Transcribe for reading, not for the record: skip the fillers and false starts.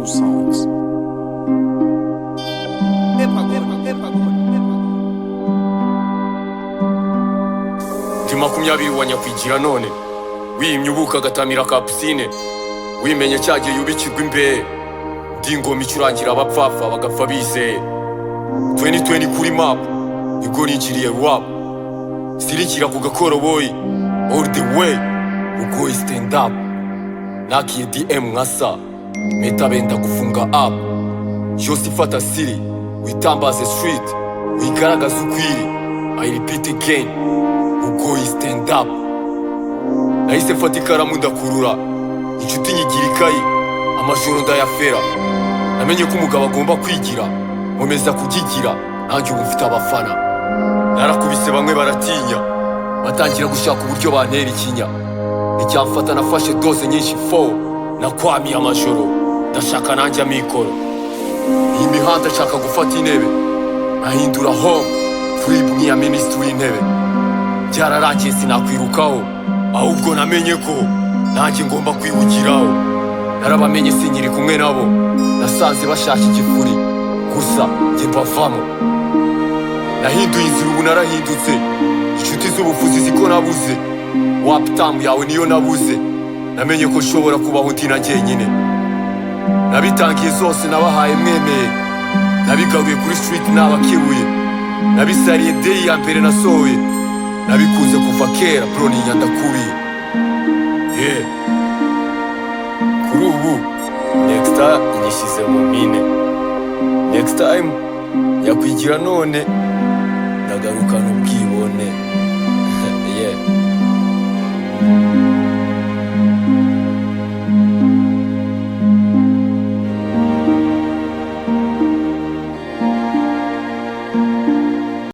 True songs. Ndi makumyabiri wa nyakwigira none Wiyimye ubuki agatamira capsine Wimenye cyagihe yubikirwa imbehe Ndingoma icurangira abapfapfa bagapfa bizeye 2020 kuri map nibwo ninjiriye rap shyira kugakoroboyi all the way bugoyi stand up Nakiye DM Nka benda gufunga up Josskid fata siri uyitambaze street ugaragaze ukwiri I repeat again bugoyi stand up Nahise mfata ikaramu ndakurura inshuti nyigira ikayi amajoro ndayafera namenye ko umugabo agomba kwigira nkomeza kugigira nanjye ubu mfite abafana narakubise bamwe baratinya batangira gushaka uburyo bantera ikinya icyamfata nafashe dose nyinshi fo nakwamiye amajoro ndashaka nanjye amikoro iyi mihanda nshaka gufata intebe ahindura home free nk'iya minisitiri w'intebe byararangiye sinakwirukaho ahubwo namenye ko nanjye ngomba kwibukiraho narabamenye sinkiri kumwe nabo nasanze bashaka igifuri gusa njye mbavamo nahinduye inzira ubu narahindutse inshuti z'ubufuzi ziko nabuze waptamu yawe niyo nabuze namenye ko nshobora kubaho ndi na jyenyine nabitangiye zose nabahaye mwemeye nabigaruye kuri street nabakebuye nabisariye day ya mbere nasohoye nabikuze kuva kera bro ni nyandakuriye kuri ubu next time nyishyize mu mine next time nyakwigira none ndagarukana ubwibone